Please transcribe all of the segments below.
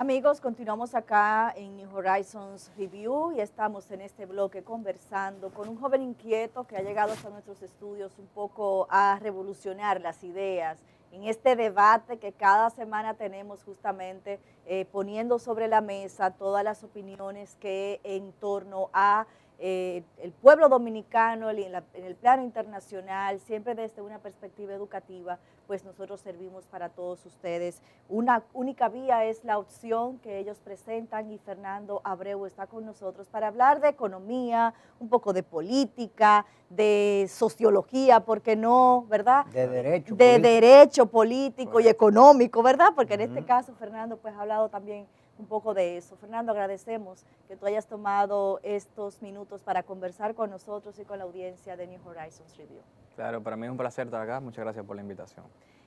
Amigos, continuamos acá en New Horizons Review y estamos en este bloque conversando con un joven inquieto que ha llegado hasta nuestros estudios un poco a revolucionar las ideas en este debate que cada semana tenemos justamente poniendo sobre la mesa todas las opiniones que en torno a el pueblo dominicano en el plano internacional, siempre desde una perspectiva educativa, pues nosotros servimos para todos ustedes. Una única vía es la opción que ellos presentan y Fernando Abreu está con nosotros para hablar de economía, un poco de política, de sociología, ¿por qué no, verdad? De derecho de político. Derecho político y económico, ¿verdad? Porque en este caso, Fernando, pues ha hablado también un poco de eso. Fernando, agradecemos que tú hayas tomado estos minutos para conversar con nosotros y con la audiencia de New Horizons Review. Claro, para mí es un placer estar acá. Muchas gracias por la invitación.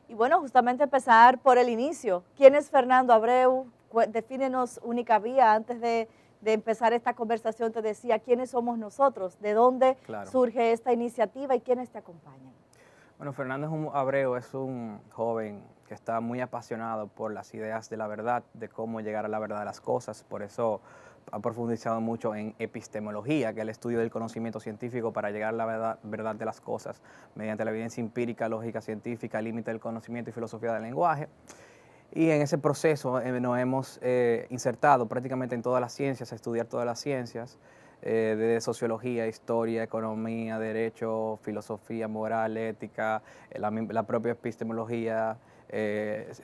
Y bueno, justamente empezar por el inicio. ¿Quién es Fernando Abreu? Defínenos única vía. Antes de empezar esta conversación te decía, ¿quiénes somos nosotros? ¿De dónde surge esta iniciativa y quiénes te acompañan? Bueno, Fernando Abreu es un joven que está muy apasionado por las ideas de la verdad, de cómo llegar a la verdad de las cosas. Por eso ha profundizado mucho en epistemología, que es el estudio del conocimiento científico para llegar a la verdad de las cosas, mediante la evidencia empírica, lógica científica, límite del conocimiento y filosofía del lenguaje. Y en ese proceso nos hemos insertado prácticamente en todas las ciencias, a estudiar todas las ciencias, de sociología, historia, economía, derecho, filosofía, moral, ética, la propia epistemología,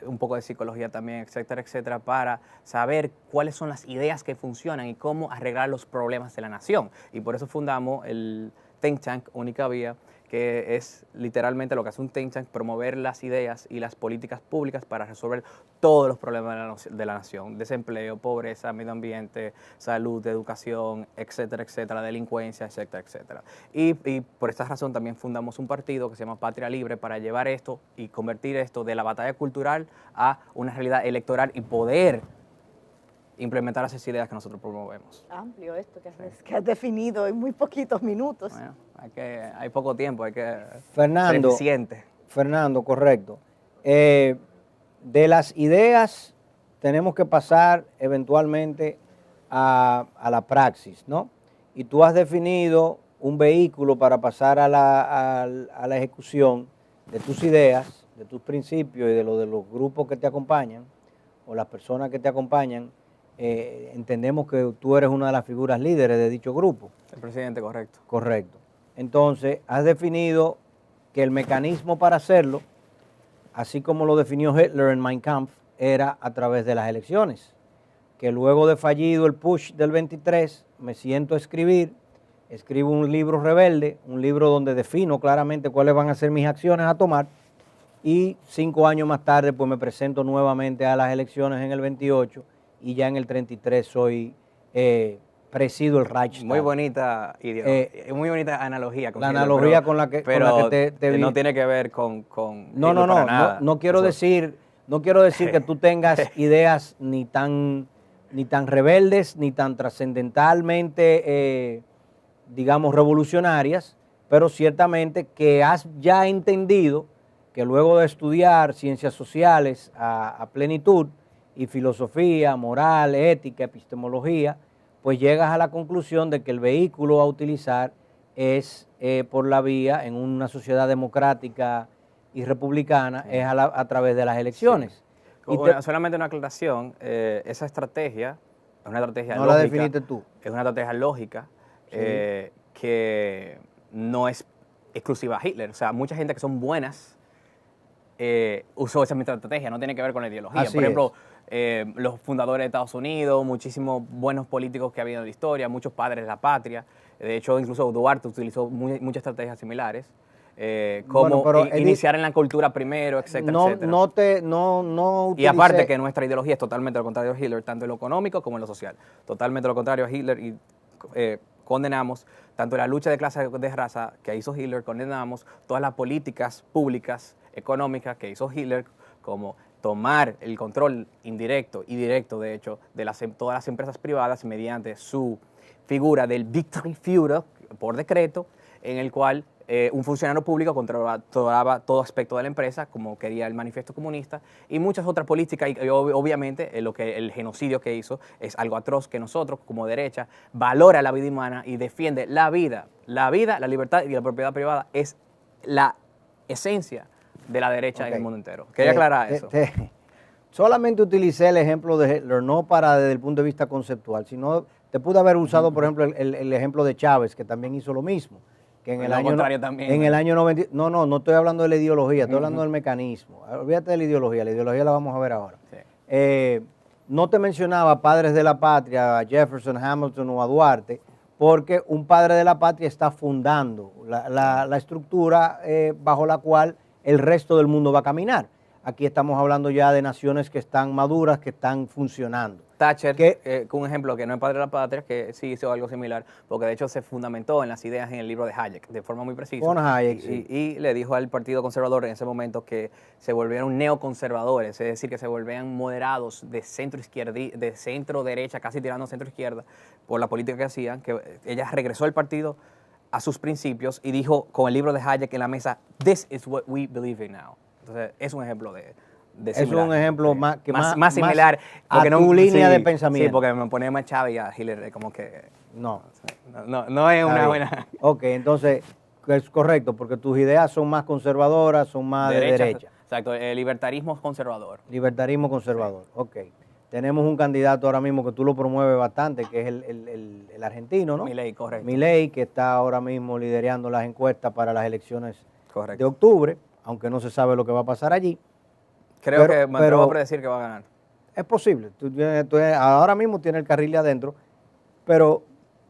un poco de psicología también, etcétera, etcétera, para saber cuáles son las ideas que funcionan y cómo arreglar los problemas de la nación. Y por eso fundamos el Think Tank Única Vía, que es literalmente lo que hace un think tank, promover las ideas y las políticas públicas para resolver todos los problemas de la nación, desempleo, pobreza, medio ambiente, salud, educación, etcétera, etcétera, delincuencia, etcétera, etcétera. Y por esta razón también fundamos un partido que se llama Patria Libre para llevar esto y convertir esto de la batalla cultural a una realidad electoral y poder implementar esas ideas que nosotros promovemos. Amplio esto que has definido en muy poquitos minutos. Bueno, hay poco tiempo, hay que ser eficiente. Fernando, correcto. De las ideas tenemos que pasar eventualmente a la praxis, ¿no? Y tú has definido un vehículo para pasar a la ejecución de tus ideas, de tus principios y de los grupos que te acompañan o las personas que te acompañan. Entendemos que tú eres una de las figuras líderes de dicho grupo. El presidente, correcto. Correcto. Entonces, has definido que el mecanismo para hacerlo, así como lo definió Hitler en Mein Kampf, era a través de las elecciones. Que luego de fallido el push del 23, me siento a escribo un libro rebelde, un libro donde defino claramente cuáles van a ser mis acciones a tomar, y 5 años más tarde pues me presento nuevamente a las elecciones en el 28, y ya en el 33 presido el Reichstag. Muy bonita muy bonita analogía. La analogía con la que te vi. No tiene que ver con no quiero decir que tú tengas ideas ni tan rebeldes, ni tan trascendentalmente, digamos, revolucionarias, pero ciertamente que has ya entendido que luego de estudiar ciencias sociales a plenitud, y filosofía, moral, ética, epistemología, pues llegas a la conclusión de que el vehículo a utilizar es por la vía, en una sociedad democrática y republicana, es a través de las elecciones. Sí. Solamente una aclaración, esa estrategia es una estrategia lógica. No la definiste tú. Es una estrategia lógica, sí, que no es exclusiva a Hitler. O sea, mucha gente que son buenas usó esa misma estrategia, no tiene que ver con la ideología. Así por ejemplo, los fundadores de Estados Unidos, muchísimos buenos políticos que ha habido en la historia, muchos padres de la patria. De hecho, incluso Duarte utilizó muchas estrategias similares, como iniciar en la cultura primero, etcétera, etcétera. Y aparte que nuestra ideología es totalmente lo contrario a Hitler, tanto en lo económico como en lo social. Totalmente lo contrario a Hitler, y condenamos tanto la lucha de clase de raza que hizo Hitler, condenamos todas las políticas públicas económicas que hizo Hitler, como tomar el control indirecto y directo, de hecho, de todas las empresas privadas mediante su figura del Victory Führer por decreto, en el cual un funcionario público controlaba todo aspecto de la empresa, como quería el manifiesto comunista, y muchas otras políticas, y obviamente el genocidio que hizo es algo atroz que nosotros, como derecha, valora la vida humana y defiende la vida, la libertad y la propiedad privada es la esencia de la derecha en el mundo entero. Quería aclarar eso. Solamente utilicé el ejemplo de Hitler, no desde el punto de vista conceptual, sino te pude haber usado, por ejemplo, el ejemplo de Chávez, que también hizo lo mismo. Que en el año 90, no estoy hablando de la ideología, estoy hablando del mecanismo. Olvídate de la ideología la vamos a ver ahora. Sí. No te mencionaba padres de la patria, a Jefferson, Hamilton o a Duarte, porque un padre de la patria está fundando la estructura bajo la cual el resto del mundo va a caminar. Aquí estamos hablando ya de naciones que están maduras, que están funcionando. Thatcher, con un ejemplo que no es padre de la patria, que sí hizo algo similar, porque de hecho se fundamentó en las ideas en el libro de Hayek, de forma muy precisa. Con Hayek, sí. Y le dijo al Partido Conservador en ese momento que se volvieron neoconservadores, es decir, que se volvían moderados de centro izquierda, de centro derecha, casi tirando a centro izquierda, por la política que hacían, que ella regresó al partido a sus principios y dijo con el libro de Hayek en la mesa, "This is what we believe in now". Entonces, es un ejemplo de similar. Es un ejemplo más similar a tu línea de pensamiento. Sí, porque me ponía más Chávez y a Hitler como que... No es una buena... Ok, entonces, es correcto, porque tus ideas son más conservadoras, son más de derecha. Exacto, el libertarismo conservador. Libertarismo conservador, sí. Ok. Tenemos un candidato ahora mismo que tú lo promueves bastante, que es el argentino, ¿no? Milei, correcto. Milei, que está ahora mismo liderando las encuestas para las elecciones de octubre, aunque no se sabe lo que va a pasar allí. Creo que me atrevo a predecir que va a ganar. Es posible. Ahora mismo tiene el carril adentro, pero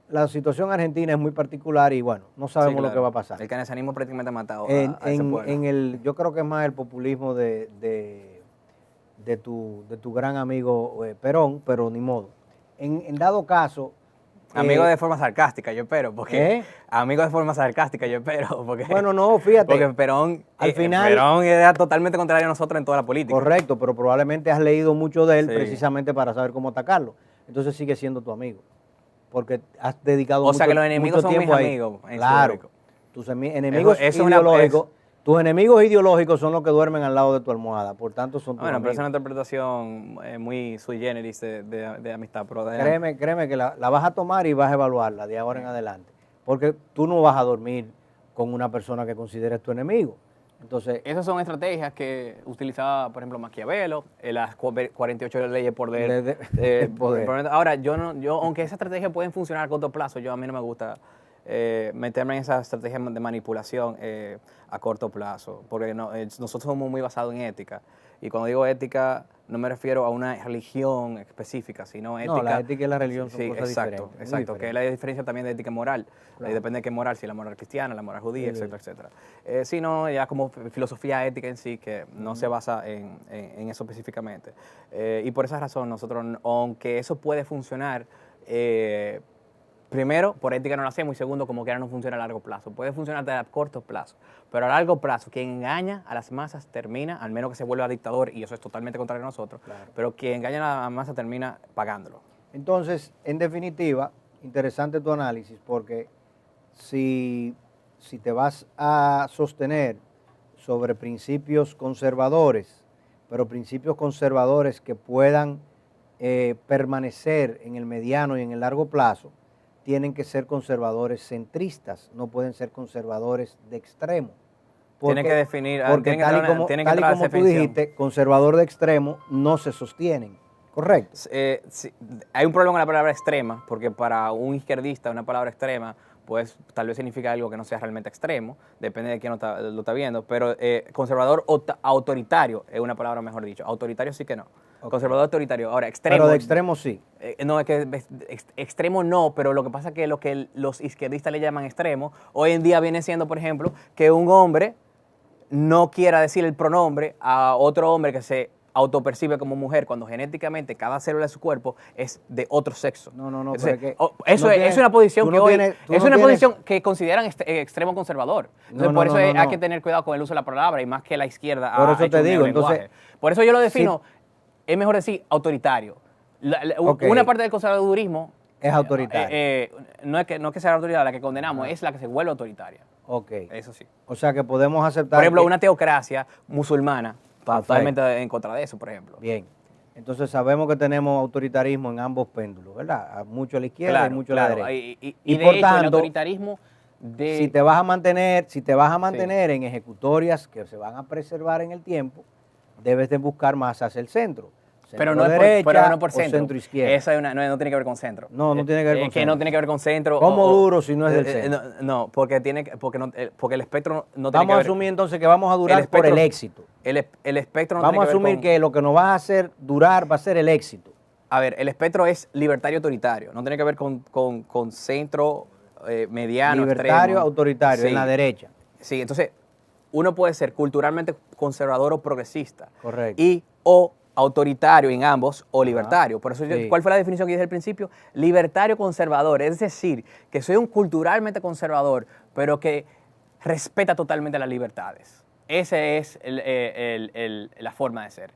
la situación argentina es muy particular y bueno, no sabemos lo que va a pasar. El keynesianismo prácticamente ha matado a ese pueblo. Yo creo que es más el populismo de tu gran amigo Perón, pero ni modo. En dado caso... Amigo de forma sarcástica, yo espero, porque... Amigo de forma sarcástica, yo espero, porque... Bueno, no, fíjate. Porque Perón era totalmente contrario a nosotros en toda la política. Correcto, pero probablemente has leído mucho de él precisamente para saber cómo atacarlo. Entonces sigue siendo tu amigo, porque has dedicado mucho tiempo. O sea, que los enemigos son mis amigos. Claro, tus enemigos ideológicos... Tus enemigos ideológicos son los que duermen al lado de tu almohada, por tanto son tus amigos. Pero es una interpretación muy sui generis de amistad. Pero créeme que la vas a tomar y vas a evaluarla de ahora en adelante, porque tú no vas a dormir con una persona que consideres tu enemigo. Entonces, esas son estrategias que utilizaba, por ejemplo, Maquiavelo, las 48 leyes de poder. Ahora, aunque esas estrategias pueden funcionar a corto plazo, a mí no me gusta meterme en esas estrategias de manipulación a corto plazo, porque nosotros somos muy basados en ética. Y cuando digo ética, no me refiero a una religión específica, sino ética... No, la ética y la religión son cosas diferentes. Exacto, que es la diferencia también de ética y moral. Claro. Depende de qué moral, si la moral cristiana, la moral judía, etcétera, etcétera. Sino ya como filosofía ética en sí, que no se basa en eso específicamente. Y por esa razón, nosotros, aunque eso puede funcionar... primero, por ética no lo hacemos, y segundo, como quiera no funciona a largo plazo. Puede funcionar a corto plazo, pero a largo plazo, quien engaña a las masas termina, al menos que se vuelva dictador, y eso es totalmente contrario a nosotros, pero quien engaña a la masa termina pagándolo. Entonces, en definitiva, interesante tu análisis, porque si te vas a sostener sobre principios conservadores, pero principios conservadores que puedan permanecer en el mediano y en el largo plazo, tienen que ser conservadores centristas, no pueden ser conservadores de extremo. Tienen que definir, porque tal y como tú dijiste, conservador de extremo no se sostienen, ¿correcto? Sí, hay un problema con la palabra extrema, porque para un izquierdista una palabra extrema pues tal vez significa algo que no sea realmente extremo, depende de quién lo está viendo, pero conservador autoritario es una palabra mejor dicho, autoritario sí que no. Okay. Conservador autoritario. Ahora, extremo... Pero de extremo sí. No, es que extremo no, pero lo que pasa es que lo que los izquierdistas le llaman extremo, hoy en día viene siendo, por ejemplo, que un hombre no quiera decir el pronombre a otro hombre que se autopercibe como mujer, cuando genéticamente cada célula de su cuerpo es de otro sexo. No. Entonces, es una posición que hoy... Es una posición que consideran extremo conservador. Entonces, por eso hay que tener cuidado con el uso de la palabra, y más que la izquierda ha hecho te digo, entonces, por eso yo lo defino... Sí. Es mejor decir autoritario. Una parte del conservadurismo es autoritaria. No es que sea autoritaria, la que condenamos es la que se vuelve autoritaria. Ok. Eso sí. O sea que podemos aceptar... Por ejemplo, una teocracia musulmana, totalmente en contra de eso, por ejemplo. Bien. Entonces sabemos que tenemos autoritarismo en ambos péndulos, ¿verdad? Mucho a la izquierda y mucho a la derecha. Y de hecho, el autoritarismo si te vas a mantener en ejecutorias que se van a preservar en el tiempo, debes de buscar más hacia el centro. Pero no por centro. Centro izquierda. Esa no tiene que ver con centro. No tiene que ver con centro. Que no tiene que ver con centro. ¿Cómo duro si no es del centro? No, porque el espectro no tiene que ver. Vamos a asumir entonces que vamos a durar por el éxito. El espectro no vamos a asumir que lo que nos va a hacer durar va a ser el éxito. A ver, el espectro es libertario autoritario. No tiene que ver con centro mediano, libertario, extremo. Autoritario, Sí. en la derecha. Sí, entonces uno puede ser culturalmente conservador o progresista. Correcto. O autoritario en ambos o libertario. Por eso, sí. ¿cuál fue la definición que dije al principio? Libertario conservador, es decir, que soy un culturalmente conservador, pero que respeta totalmente las libertades. Esa es la forma de ser.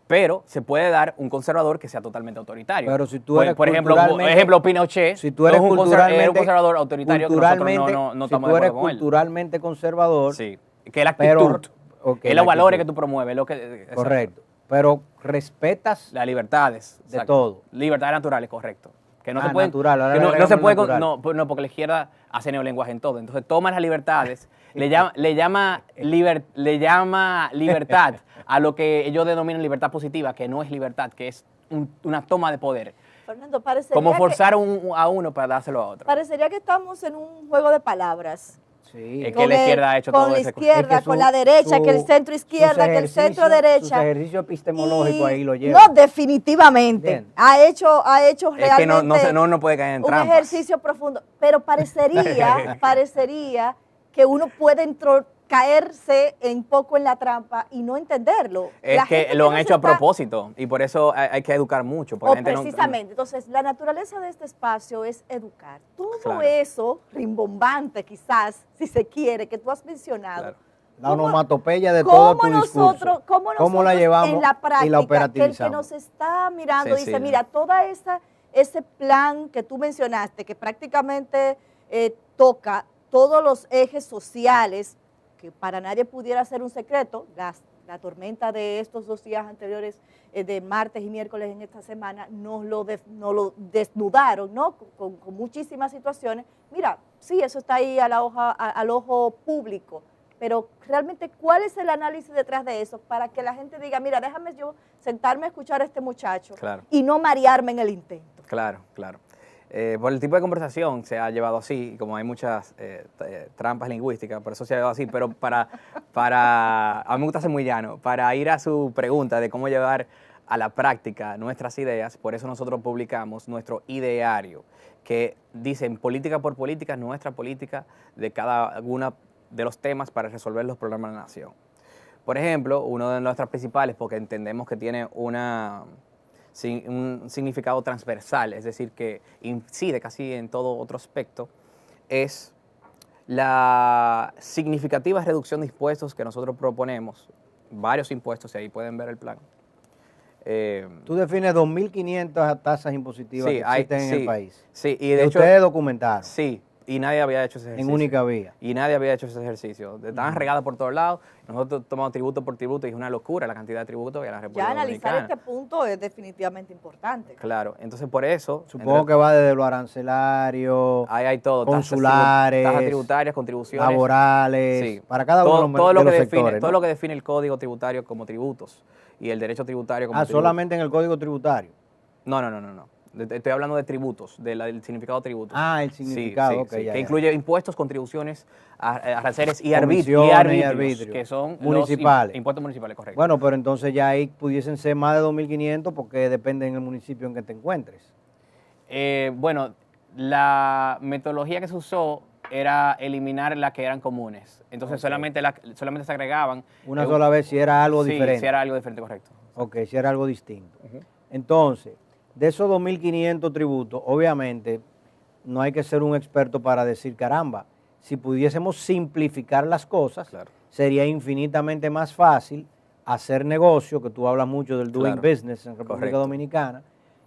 Pero se puede dar un conservador que sea totalmente autoritario. Pero si tú eres por ejemplo, Pinochet, si tú eres un conservador autoritario que nosotros no si estamos tú de eres acuerdo con él. culturalmente conservador, Sí, que es la actitud, okay, es los valores que tú promueves. Correcto. Pero respetas las libertades. de todo. Libertades naturales, correcto. Que no se pueden, natural, ahora que le no se puede, natural. no, porque la izquierda hace neolenguaje en todo. Entonces toma las libertades, le llama libertad a lo que ellos denominan libertad positiva, que no es libertad, que es una toma de poder. Fernando, parecería Como forzar a uno para dárselo a otro. Parecería que estamos en un juego de palabras. Sí. Es que la izquierda ha hecho todo ese... Con la izquierda, con la derecha, que el centro izquierda, que el centro derecha. Su ejercicio epistemológico ahí lo lleva. No, definitivamente. Bien. Ha hecho realmente es que no puede caer en un trampas. ejercicio profundo. Pero parecería que uno puede caerse un poco en la trampa y no entenderlo. Es que lo han hecho a propósito y por eso hay que educar mucho. Precisamente. Entonces, la naturaleza de este espacio es educar. Todo eso, rimbombante quizás, si se quiere, que tú has mencionado. Claro. La onomatopeya de todo tu discurso. ¿Cómo la llevamos en la práctica, y la operativizamos? Que el que nos está mirando Sencillo. dice, mira, toda ese plan que tú mencionaste, que prácticamente toca todos los ejes sociales, que para nadie pudiera ser un secreto, la tormenta de estos 2 días anteriores, de martes y miércoles en esta semana, nos lo desnudaron, ¿no? Con muchísimas situaciones. Mira, sí, eso está ahí al ojo público, pero realmente, ¿cuál es el análisis detrás de eso? Para que la gente diga, mira, déjame yo sentarme a escuchar a este muchacho y no marearme en el intento. Claro. Por el tipo de conversación se ha llevado así, como hay muchas trampas lingüísticas, por eso se ha llevado así, pero a mí me gusta ser muy llano, para ir a su pregunta de cómo llevar a la práctica nuestras ideas, por eso nosotros publicamos nuestro ideario, que dice en política por política, nuestra política de cada uno de los temas para resolver los problemas de la nación. Por ejemplo, uno de nuestras principales, porque entendemos que tiene un significado transversal, es decir, que incide casi en todo otro aspecto, es la significativa reducción de impuestos que nosotros proponemos, varios impuestos, y ahí pueden ver el plan. Tú defines 2.500 tasas impositivas que existen en el país. Sí, y de hecho... ustedes documentaron. Sí, y nadie había hecho ese ejercicio. En única vía. Y nadie había hecho ese ejercicio. Estaban regadas por todos lados. Nosotros tomamos tributo por tributo y es una locura la cantidad de tributos que hay en la República Dominicana. Ya analizar este punto es definitivamente importante. Claro, entonces por eso... Supongo que va desde lo arancelario, ahí hay todo. consulares, tasas tributarias, contribuciones. Laborales, Sí. para cada uno todo de los sectores. sectores, ¿no? Todo lo que define el código tributario como tributos y el derecho tributario como tributos. Solamente en el Código Tributario. No. Estoy hablando de tributos, del significado de tributos. El significado, sí, okay, que incluye impuestos, contribuciones, aranceles y arbitrios, que son municipales. Impuestos municipales, correcto. Bueno, pero entonces ya ahí pudiesen ser más de 2.500 porque depende en el municipio en que te encuentres. Bueno, la metodología que se usó era eliminar las que eran comunes. Entonces solamente se agregaban. Una sola vez si era algo diferente. Sí, si era algo diferente, correcto. Ok, si era algo distinto. Entonces, de esos 2.500 tributos, obviamente, no hay que ser un experto para decir, caramba, si pudiésemos simplificar las cosas, sería infinitamente más fácil hacer negocio, que tú hablas mucho del doing business en República Dominicana,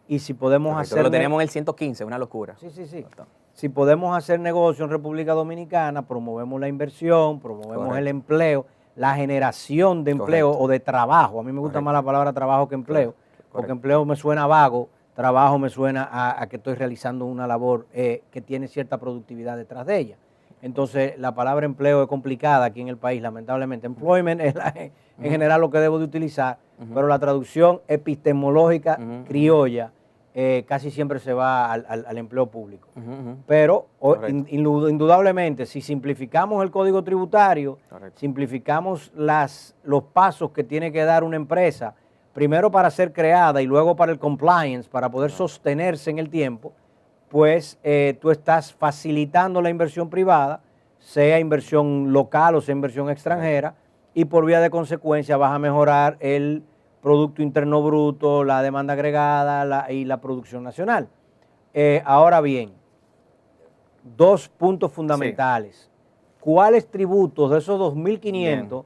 y si podemos hacer... Lo tenemos en el 115, una locura. Sí. si podemos hacer negocio en República Dominicana, promovemos la inversión, promovemos el empleo, la generación de empleo o de trabajo. A mí me gusta más la palabra trabajo que empleo, porque empleo me suena vago, trabajo me suena a que estoy realizando una labor que tiene cierta productividad detrás de ella. Entonces, la palabra empleo es complicada aquí en el país, lamentablemente. Employment es en general lo que debo de utilizar, pero la traducción epistemológica criolla casi siempre se va al empleo público. Pero indudablemente, si simplificamos el código tributario, simplificamos los pasos que tiene que dar una empresa, primero para ser creada y luego para el compliance, para poder sostenerse en el tiempo, pues tú estás facilitando la inversión privada, sea inversión local o sea inversión extranjera, y por vía de consecuencia vas a mejorar el Producto Interno Bruto, la demanda agregada y la producción nacional. Ahora bien, dos puntos fundamentales. ¿Cuáles tributos de esos 2.500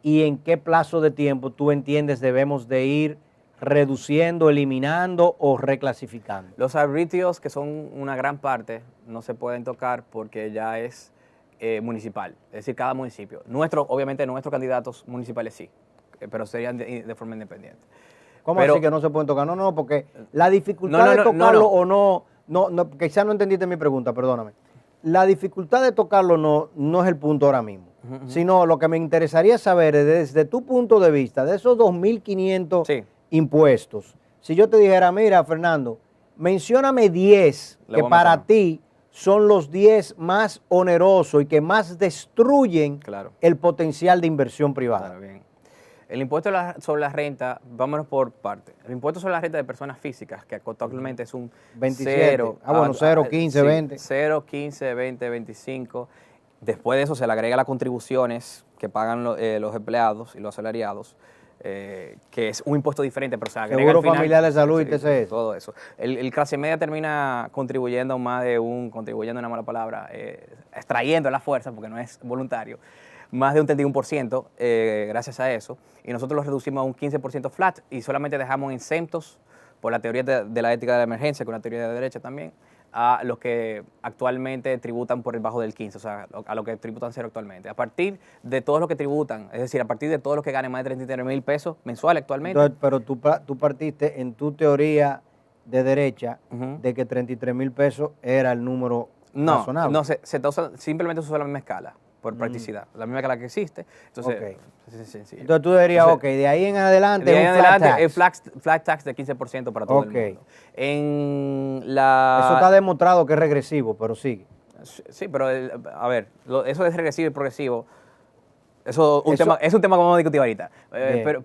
y en qué plazo de tiempo tú entiendes debemos de ir reduciendo, eliminando o reclasificando? Los arbitrios, que son una gran parte, no se pueden tocar porque ya es municipal, es decir, cada municipio. Obviamente nuestros candidatos municipales sí, pero serían de forma independiente. ¿Cómo así que no se pueden tocar? No, porque la dificultad de tocarlo o no, quizás no entendiste mi pregunta, perdóname. La dificultad de tocarlo no es el punto ahora mismo, sino lo que me interesaría saber es desde tu punto de vista, de esos 2.500 impuestos, si yo te dijera, mira, Fernando, mencióname 10 que para ti son los 10 más onerosos y que más destruyen el potencial de inversión privada. Claro, bien. El impuesto sobre la renta, vámonos por parte. El impuesto sobre la renta de personas físicas, que actualmente es un 27. 0, 15, 20. 0, 15, 20, 25. Después de eso se le agrega las contribuciones que pagan los empleados y los asalariados, que es un impuesto diferente, pero se agrega Seguro familiar de salud y TCS. Todo eso. El clase media termina contribuyendo contribuyendo una mala palabra, extrayendo la fuerza, porque no es voluntario, más de un 31% gracias a eso, y nosotros lo reducimos a un 15% flat y solamente dejamos exentos por la teoría de la ética de la emergencia, que es una teoría de la derecha también, a los que actualmente tributan por debajo del 15, o sea, a los que tributan cero actualmente. A partir de todos los que tributan, es decir, a partir de todos los que ganen más de 33.000 pesos mensuales actualmente. Entonces, pero tú partiste en tu teoría de derecha de que 33.000 pesos era el número razonable. No, simplemente se usa la misma escala, por practicidad, la misma escala que existe. Entonces, entonces tú dirías, de ahí en adelante es flat tax de 15% para todo el mundo. Eso está demostrado que es regresivo, pero sigue. Sí, pero a ver, eso de regresivo y progresivo, es un tema que vamos a discutir ahorita,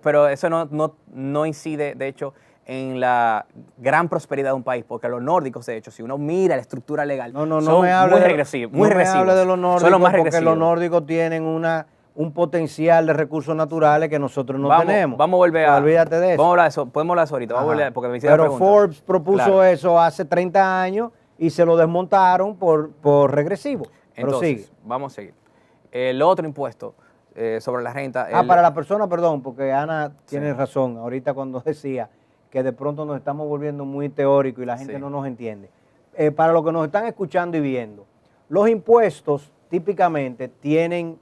pero eso no incide, de hecho, en la gran prosperidad de un país, porque los nórdicos, de hecho, si uno mira la estructura legal, son muy regresivos. No me hable de los nórdicos, son los más regresivos, porque los nórdicos tienen un potencial de recursos naturales que nosotros no tenemos. Vamos a volver a... Olvídate de eso. Vamos a hablar de eso, podemos hablar de eso ahorita, vamos a volver, porque me hicieron Pero Forbes propuso eso hace 30 años y se lo desmontaron por regresivo. Entonces, vamos a seguir. El otro impuesto sobre la renta... para la persona, perdón, porque Ana tiene razón, ahorita cuando decía que de pronto nos estamos volviendo muy teóricos y la gente no nos entiende. Para los que nos están escuchando y viendo, los impuestos típicamente tienen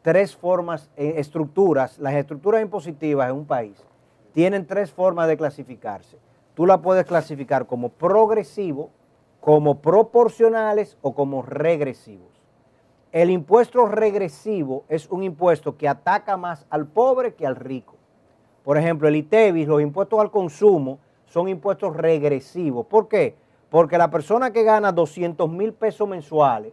tres formas, estructuras. Las estructuras impositivas en un país tienen tres formas de clasificarse. Tú la puedes clasificar como progresivo, como proporcionales o como regresivos. El impuesto regresivo es un impuesto que ataca más al pobre que al rico. Por ejemplo, el ITEVIS, los impuestos al consumo, son impuestos regresivos. ¿Por qué? Porque la persona que gana 200.000 pesos mensuales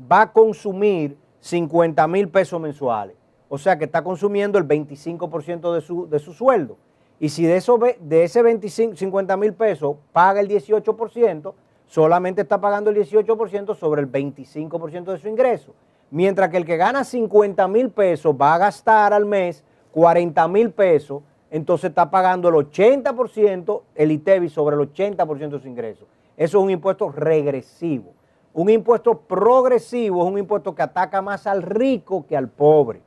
va a consumir 50.000 pesos mensuales. O sea que está consumiendo el 25% de su sueldo. Y si de ese 50.000 pesos paga el 18%, solamente está pagando el 18% sobre el 25% de su ingreso. Mientras que el que gana 50.000 pesos va a gastar al mes 40.000 pesos, entonces está pagando el 80%, el ITEVIS sobre el 80% de su ingreso. Eso es un impuesto regresivo. Un impuesto progresivo es un impuesto que ataca más al rico que al pobre,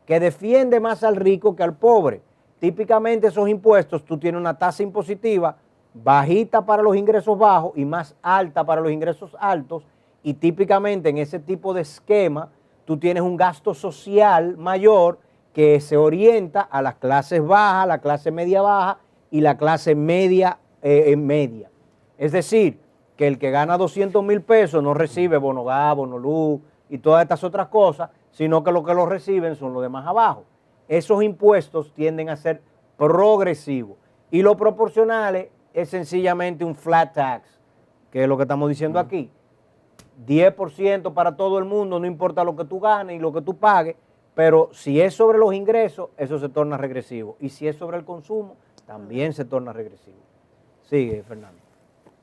que defiende más al rico que al pobre. Típicamente esos impuestos, tú tienes una tasa impositiva bajita para los ingresos bajos y más alta para los ingresos altos, y típicamente en ese tipo de esquema tú tienes un gasto social mayor que se orienta a las clases bajas, la clase media baja y la clase media media. Es decir, que el que gana 200 mil pesos no recibe bono gas, bono luz y todas estas otras cosas, sino que lo reciben son los de más abajo. Esos impuestos tienden a ser progresivos y lo proporcionales es sencillamente un flat tax, que es lo que estamos diciendo aquí. 10% para todo el mundo, no importa lo que tú ganes y lo que tú pagues, pero si es sobre los ingresos, eso se torna regresivo. Y si es sobre el consumo, también se torna regresivo. Sigue, Fernando.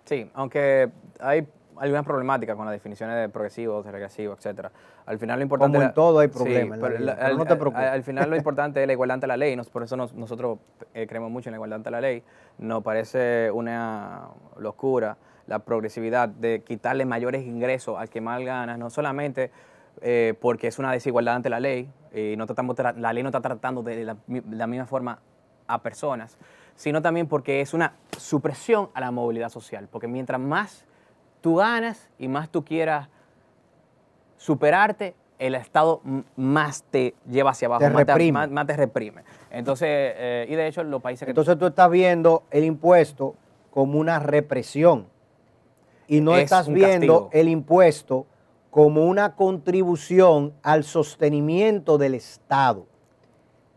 Sí, aunque hay algunas problemáticas con las definiciones de progresivo, de regresivo, etcétera. Al final lo importante... Como en todo hay problemas. Sí, pero no te preocupes. Al final lo importante es la igualdad ante la ley. Por eso nosotros creemos mucho en la igualdad ante la ley. Nos parece una locura la progresividad de quitarle mayores ingresos al que más gana, no solamente porque es una desigualdad ante la ley, y la ley no está tratando de la misma forma a personas, sino también porque es una supresión a la movilidad social, porque mientras más tú ganas y más tú quieras superarte, el Estado más te lleva hacia abajo, más te reprime. Entonces, y de hecho los países que... Entonces tú estás viendo el impuesto como una represión y no estás viendo castigo. El impuesto como una contribución al sostenimiento del Estado.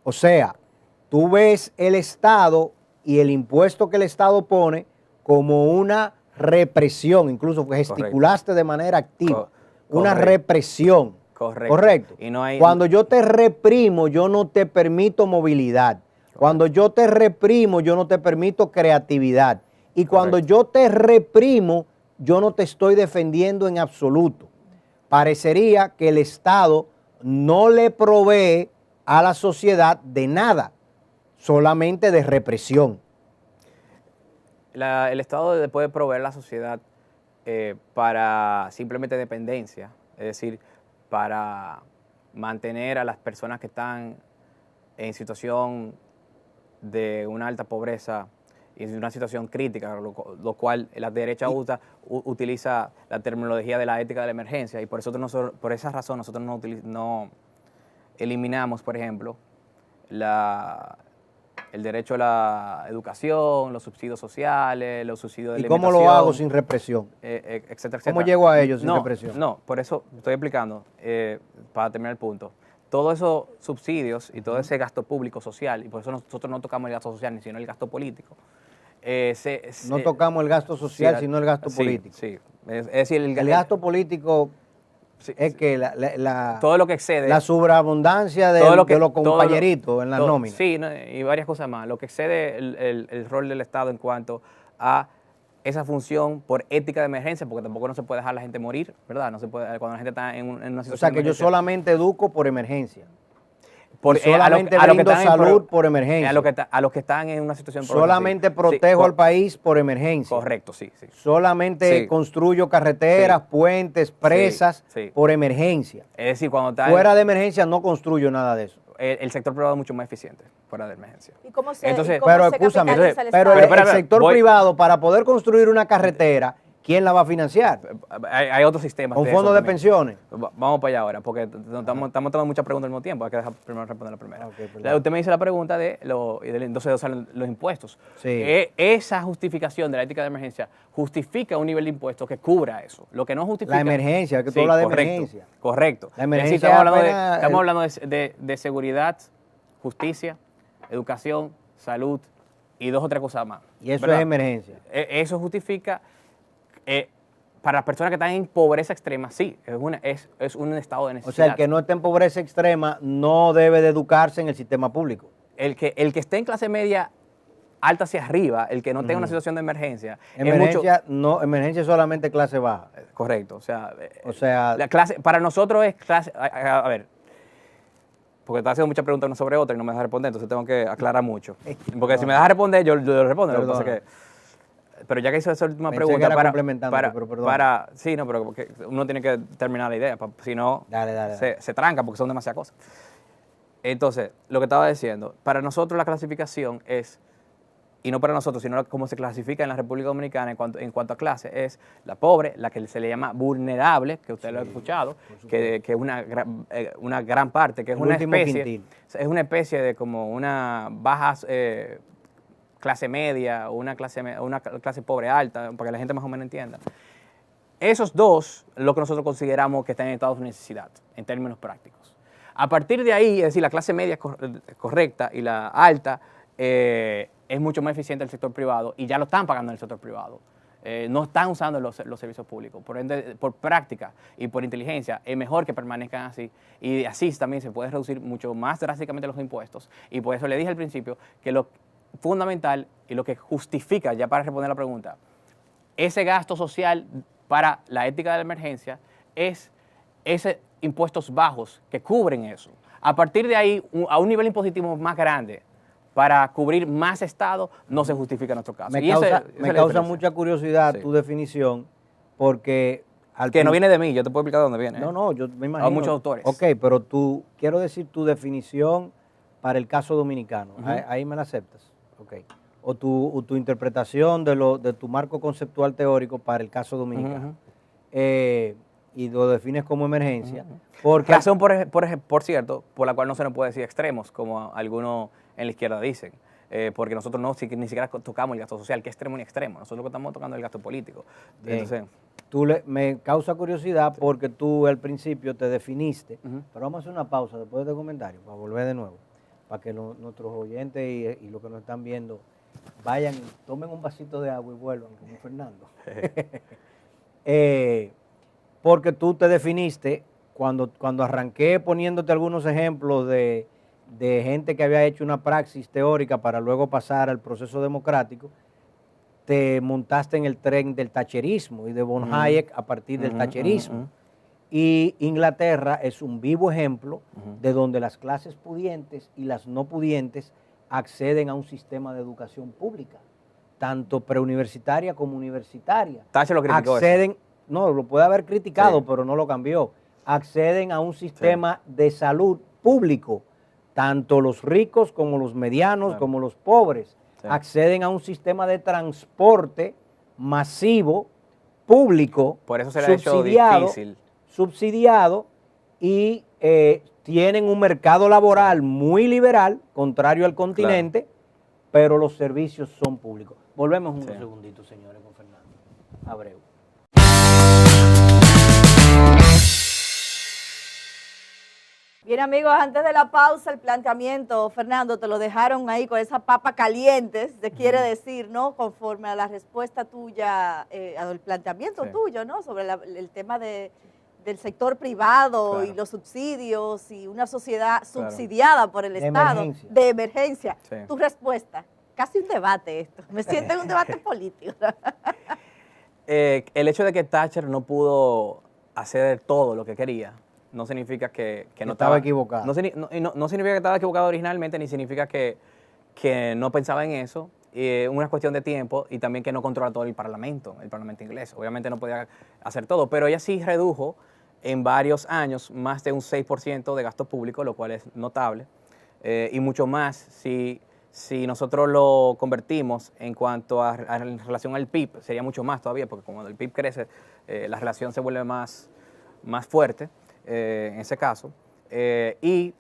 O sea, tú ves el Estado y el impuesto que el Estado pone como una represión, incluso gesticulaste de manera activa, una represión. Correcto. Y no hay... Cuando yo te reprimo, yo no te permito movilidad. Cuando yo te reprimo, yo no te permito creatividad. Y cuando yo te reprimo, yo no te estoy defendiendo en absoluto. Parecería que el Estado no le provee a la sociedad de nada, solamente de represión. El Estado puede proveer a la sociedad para simplemente dependencia, es decir, para mantener a las personas que están en situación de una alta pobreza y de una situación crítica, lo cual la derecha utiliza la terminología de la ética de la emergencia, y por esa razón nosotros no eliminamos, por ejemplo, el derecho a la educación, los subsidios sociales, los subsidios de alimentación. ¿Y cómo lo hago sin represión? Etcétera, etcétera. ¿Cómo llego a ellos sin represión? No, por eso estoy explicando, para terminar el punto. Todos esos subsidios y todo ese gasto público social, y por eso nosotros no tocamos el gasto social, sino el gasto político. No tocamos el gasto social, sino el gasto político. Sí, es decir, el gasto político es que todo lo que excede, la sobreabundancia de los compañeritos en la nómina. Sí, y varias cosas más. Lo que excede el rol del Estado en cuanto a esa función por ética de emergencia, porque tampoco no se puede dejar a la gente morir, ¿verdad? No se puede, cuando la gente está en una situación. O sea, que yo solamente educo por emergencia. Solamente brindo salud por emergencia. A los que están en una situación. Solamente protejo al país por emergencia. Correcto, sí. Solamente construyo carreteras, puentes, presas por emergencia. Es decir, cuando está fuera de emergencia no construyo nada de eso. El sector privado es mucho más eficiente fuera de emergencia. ¿Y cómo se, pero el sector privado, para poder construir una carretera, ¿quién la va a financiar? Hay otros sistemas. ¿Con fondos de pensiones? Vamos para allá ahora, porque estamos tomando muchas preguntas al mismo tiempo. Hay que dejar primero responder la primera. Usted me dice la pregunta de los impuestos. Sí. Esa justificación de la ética de emergencia justifica un nivel de impuestos que cubra eso. Lo que no justifica... La emergencia, que tú hablas de emergencia. Correcto. La emergencia estamos hablando de seguridad, justicia, educación, salud y 2 o 3 cosas más. Y eso es emergencia. Eso justifica... para las personas que están en pobreza extrema, sí, es un estado de necesidad. O sea, el que no esté en pobreza extrema no debe de educarse en el sistema público. El que esté en clase media alta hacia arriba, el que no tenga una situación de emergencia. Emergencia solamente clase baja. Correcto, o sea, la clase, para nosotros es clase, a ver, porque está haciendo muchas preguntas una sobre otra y no me deja responder, entonces tengo que aclarar mucho. Porque si me deja responder, yo respondo. Lo que pasa es que, pero ya que hizo esa última pregunta, sí, no, pero porque uno tiene que terminar la idea, si no se tranca porque son demasiadas cosas. Entonces, lo que estaba diciendo, para nosotros la clasificación es y no para nosotros, sino como se clasifica en la República Dominicana en cuanto a clase, es la pobre, la que se le llama vulnerable, que usted lo ha escuchado, que es una gran parte, que es una especie de como una baja clase media o una clase pobre alta, para que la gente más o menos entienda. Esos dos, lo que nosotros consideramos que están en estado de necesidad, en términos prácticos. A partir de ahí, es decir, la clase media es correcta y la alta es mucho más eficiente el sector privado y ya lo están pagando en el sector privado. No están usando los servicios públicos. Por ende, por práctica y por inteligencia, es mejor que permanezcan así. Y así también se puede reducir mucho más drásticamente los impuestos. Y por eso le dije al principio que lo fundamental y lo que justifica, ya para responder la pregunta, ese gasto social para la ética de la emergencia es esos impuestos bajos que cubren eso. A partir de ahí, a un nivel impositivo más grande, para cubrir más Estado, no se justifica en nuestro caso. Me causa mucha curiosidad tu definición, porque... Que no viene de mí, yo te puedo explicar de dónde viene. No, yo me imagino. Hay muchos autores. Ok, pero quiero decir tu definición para el caso dominicano. Ahí me la aceptas. Ok. O tu interpretación de tu marco conceptual teórico para el caso dominicano. Y lo defines como emergencia. Porque razón, por cierto, por la cual no se nos puede decir extremos, como algunos en la izquierda dicen. Porque nosotros ni siquiera tocamos el gasto social, que extremo ni extremo. Nosotros lo que estamos tocando es el gasto político. Entonces, me causa curiosidad porque tú al principio te definiste, pero vamos a hacer una pausa después de este comentario para volver de nuevo, para que nuestros oyentes y los que nos están viendo vayan, tomen un vasito de agua y vuelvan como Fernando. Porque tú te definiste, cuando arranqué poniéndote algunos ejemplos de gente que había hecho una praxis teórica para luego pasar al proceso democrático, te montaste en el tren del thatcherismo y de von Hayek a partir del thatcherismo. Y Inglaterra es un vivo ejemplo de donde las clases pudientes y las no pudientes acceden a un sistema de educación pública, tanto preuniversitaria como universitaria. Thatcher lo criticó. No, lo puede haber criticado, pero no lo cambió. Acceden a un sistema de salud público, tanto los ricos como los medianos, como los pobres. Acceden a un sistema de transporte masivo, público, por eso se le ha hecho difícil. Subsidiado, y tienen un mercado laboral muy liberal, contrario al continente, pero los servicios son públicos. Volvemos un segundito, señores, con Fernando Abreu. Bien, amigos, antes de la pausa, el planteamiento, Fernando, te lo dejaron ahí con esa papa caliente, se quiere decir, ¿no? Conforme a la respuesta tuya, al planteamiento tuyo, ¿no? Sobre el tema del sector privado y los subsidios y una sociedad subsidiada por el Estado de emergencia. Tu respuesta, casi un debate esto, me siento en un debate político. El hecho de que Thatcher no pudo hacer todo lo que quería, no significa que no estaba equivocado. No significa que estaba equivocado originalmente, ni significa que no pensaba en eso. Una cuestión de tiempo y también que no controla todo el parlamento inglés. Obviamente no podía hacer todo, pero ella sí redujo en varios años más de un 6% de gasto público, lo cual es notable. Y mucho más si nosotros lo convertimos en cuanto a relación al PIB, sería mucho más todavía, porque cuando el PIB crece, la relación se vuelve más fuerte. En ese caso, y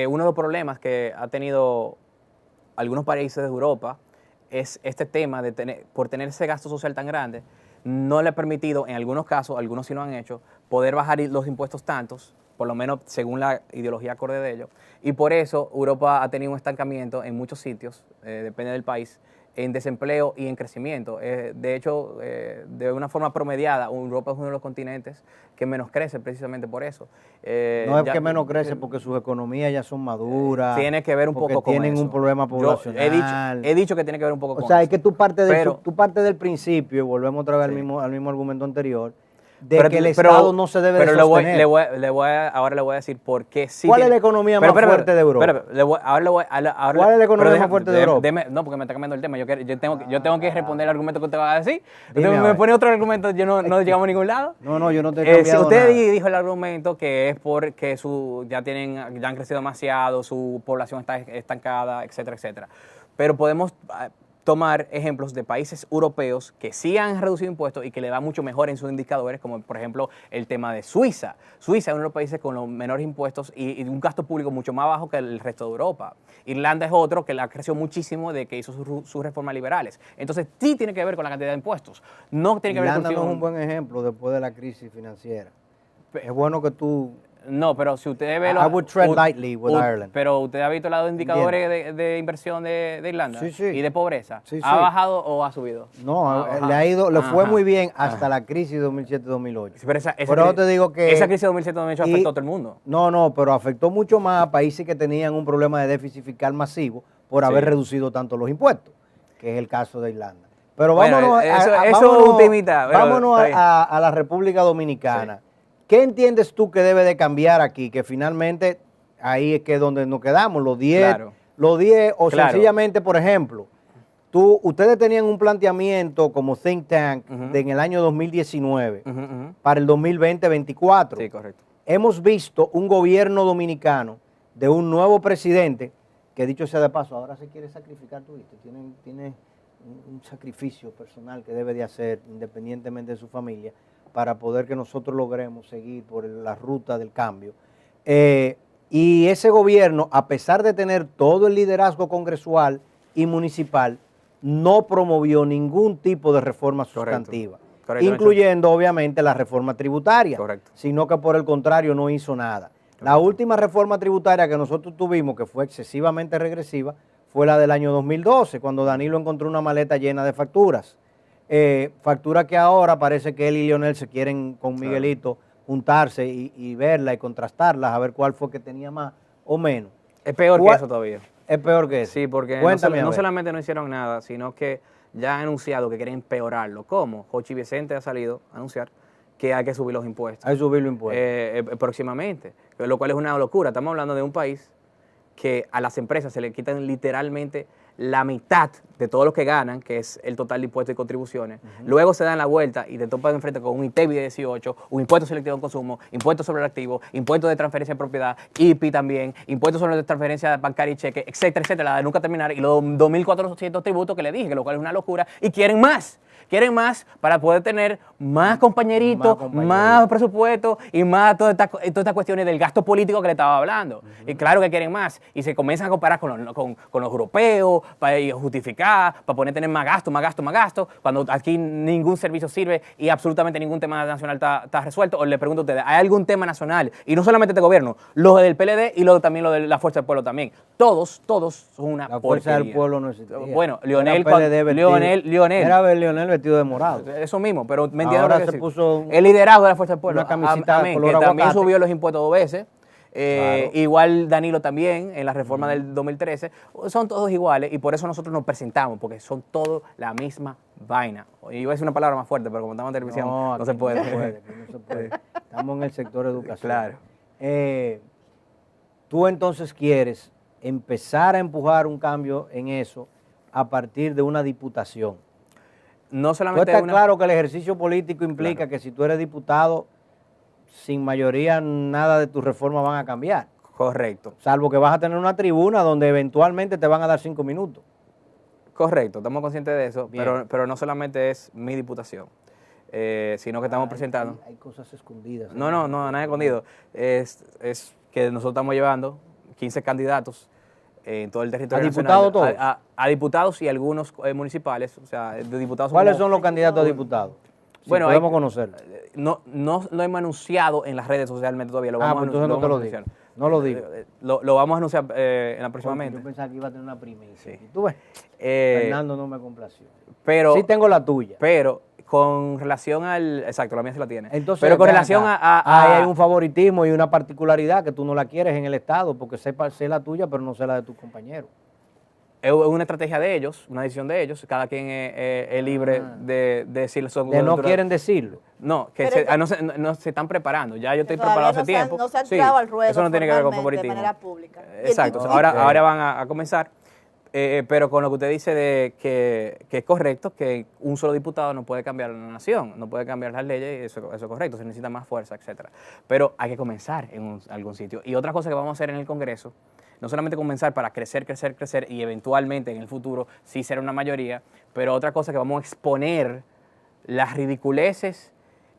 uno de los problemas que ha tenido algunos países de Europa es este tema de por tener ese gasto social tan grande, no le ha permitido, en algunos casos, algunos sí lo han hecho, poder bajar los impuestos tantos, por lo menos según la ideología acorde de ellos, y por eso Europa ha tenido un estancamiento en muchos sitios, depende del país, en desempleo y en crecimiento. De hecho, de una forma promediada, Europa es uno de los continentes que menos crece precisamente por eso. No es que menos crece porque sus economías ya son maduras. Tiene que ver un poco con eso. Tienen un problema poblacional. He dicho que tiene que ver un poco con eso. O sea, es que tú partes del principio, y volvemos otra vez al mismo argumento anterior, que el Estado no se debe de sostener. Ahora le voy a decir por qué sí. ¿Cuál es la economía más fuerte de Europa? ¿Cuál es la economía más fuerte de Europa? No, porque me está cambiando el tema. Yo tengo que responder el argumento que usted va a decir. Usted me pone otro argumento, yo no llegamos a ningún lado. No, yo no te he cambiado usted nada. dijo el argumento que es porque ya han crecido demasiado, su población está estancada, etcétera, etcétera. Pero podemos tomar ejemplos de países europeos que sí han reducido impuestos y que le va mucho mejor en sus indicadores, como por ejemplo el tema de Suiza. Suiza es uno de los países con los menores impuestos y un gasto público mucho más bajo que el resto de Europa. Irlanda es otro que la creció muchísimo de que hizo sus reformas liberales. Entonces sí tiene que ver con la cantidad de impuestos. No tiene que ver con... Irlanda no es un buen ejemplo después de la crisis financiera. Es bueno que tú... No, pero si usted ve I would tread lightly with Ireland. Pero usted ha visto los indicadores de inversión de Irlanda sí, sí. y de pobreza. Sí, ¿Ha sí. bajado o ha subido? No, le fue muy bien hasta la crisis de 2007-2008. Pero eso te digo que esa crisis de 2007-2008 afectó a todo el mundo. No, pero afectó mucho más a países que tenían un problema de déficit fiscal masivo por haber reducido tanto los impuestos, que es el caso de Irlanda. Pero vámonos, vámonos a la República Dominicana. Sí. ¿Qué entiendes tú que debe de cambiar aquí? Que finalmente ahí es que es donde nos quedamos, los 10, o sencillamente, por ejemplo, ustedes tenían un planteamiento como think tank en el año 2019 para el 2020-24. Sí, correcto. Hemos visto un gobierno dominicano de un nuevo presidente, que dicho sea de paso, ahora se quiere sacrificar, tú viste, tiene un sacrificio personal que debe de hacer independientemente de su familia, para poder que nosotros logremos seguir por la ruta del cambio. Y ese gobierno, a pesar de tener todo el liderazgo congresual y municipal, no promovió ningún tipo de reforma sustantiva, incluyendo obviamente la reforma tributaria, sino que por el contrario no hizo nada. La última reforma tributaria que nosotros tuvimos, que fue excesivamente regresiva, fue la del año 2012, cuando Danilo encontró una maleta llena de facturas. Factura que ahora parece que él y Leonel se quieren con Miguelito juntarse y verla y contrastarlas, a ver cuál fue que tenía más o menos. Es peor que eso todavía. Es peor que eso. Sí, porque no solamente no hicieron nada, sino que ya han anunciado que quieren empeorarlo. ¿Cómo? Jochi Vicente ha salido a anunciar que hay que subir los impuestos. Hay que subir los impuestos. Próximamente, lo cual es una locura. Estamos hablando de un país que a las empresas se le quitan literalmente la mitad de todo lo que ganan, que es el total de impuestos y contribuciones. Luego se dan la vuelta y te topan enfrente con un ITEVI de 18, un impuesto selectivo de consumo, impuesto sobre el activo, impuesto de transferencia de propiedad, IPI también, impuestos sobre la transferencia bancaria y cheque, etcétera, etcétera, la de nunca terminar, y los 2.400 tributos que le dije, que lo cual es una locura, y quieren más. Quieren más para poder tener más compañeritos, más presupuesto y más todas estas cuestiones del gasto político que le estaba hablando. Y claro que quieren más. Y se comienzan a comparar con los europeos para justificar, para poder tener más gasto, cuando aquí ningún servicio sirve y absolutamente ningún tema nacional está resuelto. O le pregunto a ustedes, ¿hay algún tema nacional? Y no solamente este gobierno, los del PLD y también lo de la Fuerza del Pueblo también. Todos son una porquería. La Fuerza del Pueblo no existía. Bueno, Leonel. Era ver Leonel vestido de morado. Eso mismo, pero me entiendo ahora se puso el liderazgo de la Fuerza del Pueblo. Una camisita amén, color que también aguacate. subió los impuestos 2 veces. Claro. Igual Danilo también, en la reforma del 2013. Son todos iguales y por eso nosotros nos presentamos, porque son todos la misma vaina. Y iba a decir una palabra más fuerte, pero como estamos en televisión, no se puede. No se puede. Estamos en el sector educación. Claro. Tú entonces quieres empezar a empujar un cambio en eso a partir de una diputación. No solamente tú estás claro que el ejercicio político implica que si tú eres diputado, sin mayoría nada de tus reformas van a cambiar. Correcto. Salvo que vas a tener una tribuna donde eventualmente te van a dar 5 minutos. Correcto, estamos conscientes de eso, pero no solamente es mi diputación, sino que estamos presentando... Hay cosas escondidas. No, nada escondido. Es que nosotros estamos llevando 15 candidatos en todo el territorio nacional. ¿A diputados todos? A diputados y algunos municipales, o sea, de diputados. ¿Cuáles son los candidatos a diputados? Si bueno, podemos conocerlos. No lo hemos anunciado en las redes socialmente todavía. Pues entonces no te lo digo. No lo digo. Lo vamos a anunciar próximamente. Yo pensaba que iba a tener una primicia. Sí. ¿Tú ves? Fernando no me complació. Pero, sí tengo la tuya. Pero con relación al... Exacto, la mía se la tiene. Entonces, pero con relación hay un favoritismo y una particularidad que tú no la quieres en el Estado, porque sé la tuya, pero no sé la de tus compañeros. Es una estrategia de ellos, una decisión de ellos. Cada quien es libre de decir eso. De no quieren decirlo. No, que no se están preparando. Ya yo estoy preparado hace tiempo. No se han entrado al ruedo. Eso no tiene que ver con favoritismo. De manera pública. Exacto. Ahora van a comenzar. Pero con lo que usted dice de que es correcto, que un solo diputado no puede cambiar la nación, no puede cambiar las leyes, eso es correcto, se necesita más fuerza, etcétera. Pero hay que comenzar en algún sitio. Y otra cosa que vamos a hacer en el Congreso, no solamente comenzar para crecer, crecer, crecer y eventualmente en el futuro sí ser una mayoría, pero otra cosa que vamos a exponer las ridiculeces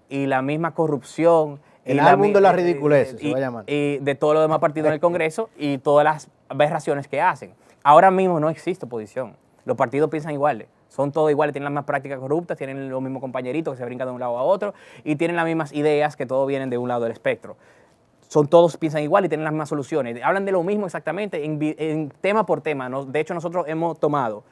y la misma corrupción. El álbum de las ridiculeces se va a llamar. Y de todos los demás partidos en el Congreso y todas las aberraciones que hacen. Ahora mismo no existe oposición. Los partidos piensan iguales. Son todos iguales, tienen las mismas prácticas corruptas, tienen los mismos compañeritos que se brincan de un lado a otro y tienen las mismas ideas que todos vienen de un lado del espectro. Todos piensan igual y tienen las mismas soluciones. Hablan de lo mismo exactamente en tema por tema. De hecho, nosotros hemos tomado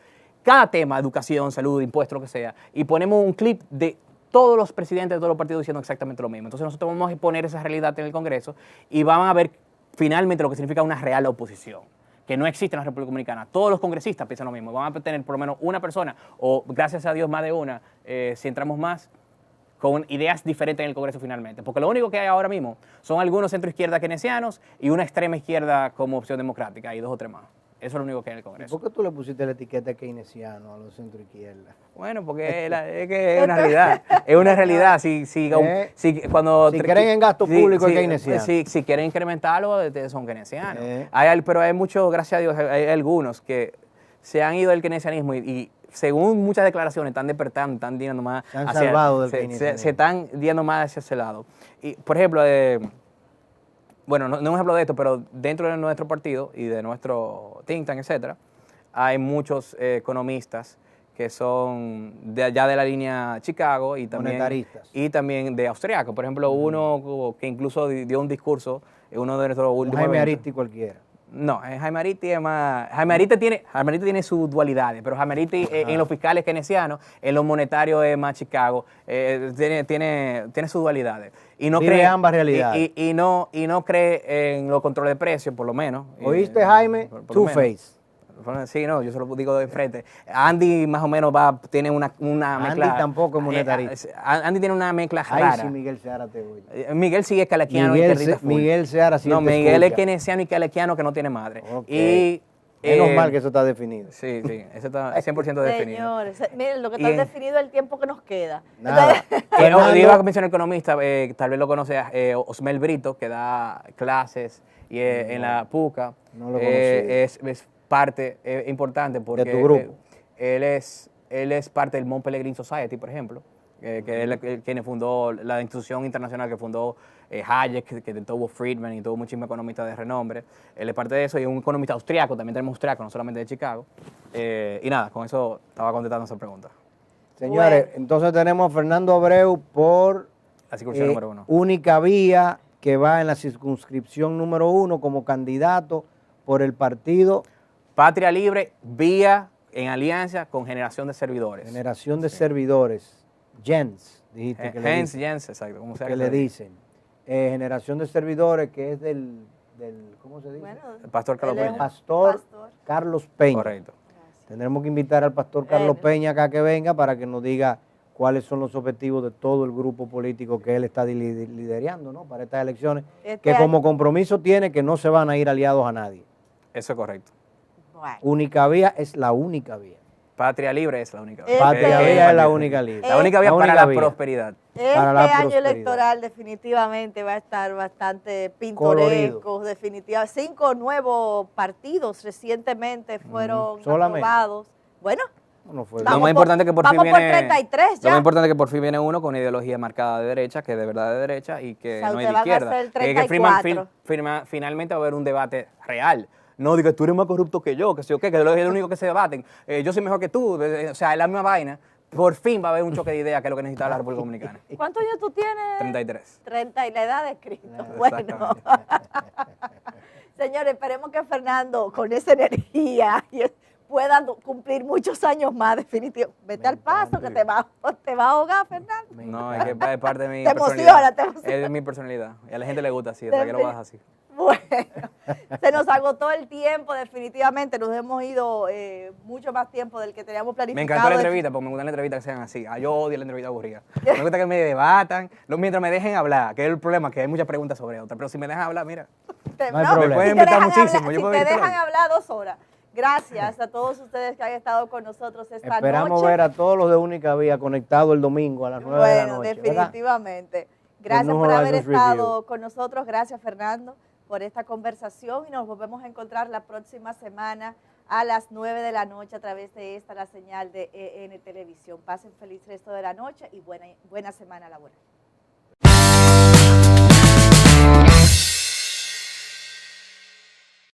cada tema, educación, salud, impuestos, lo que sea, y ponemos un clip de todos los presidentes de todos los partidos diciendo exactamente lo mismo. Entonces nosotros vamos a exponer esa realidad en el Congreso y van a ver finalmente lo que significa una real oposición, que no existe en la República Dominicana. Todos los congresistas piensan lo mismo. Van a tener por lo menos una persona, o gracias a Dios más de una, si entramos más, con ideas diferentes en el Congreso finalmente. Porque lo único que hay ahora mismo son algunos centro-izquierda keynesianos y una extrema izquierda como opción democrática y 2 o 3 más. Eso es lo único que hay en el Congreso. ¿Por qué tú le pusiste la etiqueta keynesiano a los centro-izquierda? Bueno, porque es que es una realidad. Es una realidad. Si creen en gasto público es keynesiano. Si quieren incrementarlo, son keynesianos. Pero hay muchos, gracias a Dios, hay algunos que se han ido del keynesianismo y según muchas declaraciones están despertando, están yendo más se han salvado del keynesianismo. Se están yendo más hacia ese lado. Y, por ejemplo, bueno, no un ejemplo de esto, pero dentro de nuestro partido y de nuestro think tank, etcétera, hay muchos economistas que son de allá de la línea Chicago y también monetaristas. Y también de austriaco. Por ejemplo, uno que incluso dio un discurso en uno de nuestros últimos Jaime eventos. Aristi cualquiera. No, Jaime Aristi es más... Jaime Aristi tiene sus dualidades, pero Jaime Aristi en los fiscales keynesianos, en los monetarios es más Chicago, tiene sus dualidades. Y no vive ambas realidades. Y no cree en los controles de precios, por lo menos. ¿Oíste, Jaime? Two-Face. Sí, no, yo se lo digo de frente. Andy más o menos tiene una mezcla... Andy tampoco es monetarista. Andy tiene una mezcla rara. Ay, sí, Miguel Seara te oye. Miguel sigue calequiano Miguel Seara sí. No, Miguel es keynesiano y calequiano que no tiene madre. Okay. Menos mal que eso está definido. Sí, eso está 100% definido. Señores, miren, lo que está definido es el tiempo que nos queda. Nada. Iba a mencionar economista, tal vez lo conoces, Osmel Brito, que da clases en la PUCA. No lo conocí. Es parte importante porque de tu grupo. Él es parte del Mont Pelerin Society, por ejemplo, que es quien fundó la institución internacional que fundó Hayek, que tuvo Friedman y tuvo muchísimos economistas de renombre. Él es parte de eso y es un economista austriaco, también tenemos austriaco, no solamente de Chicago. Y nada, con eso estaba contestando esa pregunta. Señores, entonces tenemos a Fernando Abreu por la circunscripción número 1. Única vía, que va en la circunscripción número 1 como candidato por el partido Patria Libre, vía en alianza con Generación de Servidores. Generación de Servidores. Jens, dijiste que le dicen. Jens, exacto. Como sea que le dicen. Generación de Servidores, que es del ¿cómo se dice? Bueno, el pastor Carlos Peña. Pastor Carlos Peña. Correcto. Tendremos que invitar al pastor Carlos Peña acá que venga para que nos diga cuáles son los objetivos de todo el grupo político que él está liderando, ¿no? Para estas elecciones, que como compromiso tiene que no se van a ir aliados a nadie. Eso es correcto. Bueno. Única vía es la única vía. Patria Libre es la única vía. Patria Vía es la única vía. La única vía para la prosperidad. Este año electoral definitivamente va a estar bastante pintoresco, definitivamente. 5 nuevos partidos recientemente fueron aprobados. Bueno, lo más importante que por fin viene, por 33 ya. Lo más importante es que por fin viene uno con ideología marcada de derecha, que de verdad de derecha y que no es de izquierda. Que finalmente va a haber un debate real. No, diga, tú eres más corrupto que yo, que sé yo qué, que es lo único que se debaten. Yo soy mejor que tú, o sea, es la misma vaina. Por fin va a haber un choque de ideas, que es lo que necesita la República Dominicana. ¿Cuántos años tú tienes? 33. 30 y la edad de Cristo. Bueno. Señores, esperemos que Fernando, con esa energía, pueda cumplir muchos años más, definitivamente. Vete al paso, que te va a ahogar, Fernando. No, es que es parte de mi personalidad. Te emociona. Es mi personalidad. Y a la gente le gusta así, o sea, que lo vas así. Bueno, se nos agotó el tiempo definitivamente, nos hemos ido mucho más tiempo del que teníamos planificado. Me encantó la entrevista, porque me gusta la entrevista que sean así. Yo odio la entrevista aburrida. Me gusta que me debatan, mientras me dejen hablar, que es el problema, que hay muchas preguntas sobre otra, pero si me dejan hablar, mira, no hay problema. Me pueden invitar muchísimo. Si te dejan hablar 2 horas. Gracias a todos ustedes que han estado con nosotros esta noche. Esperamos ver a todos los de Única Vía conectados el domingo a las 9 de la noche. Bueno, definitivamente. Gracias por haber estado con nosotros. Gracias, Fernando. por esta conversación y nos volvemos a encontrar la próxima semana a las 9 de la noche a través de esta, la señal de EN Televisión. Pasen feliz resto de la noche y buena semana laboral.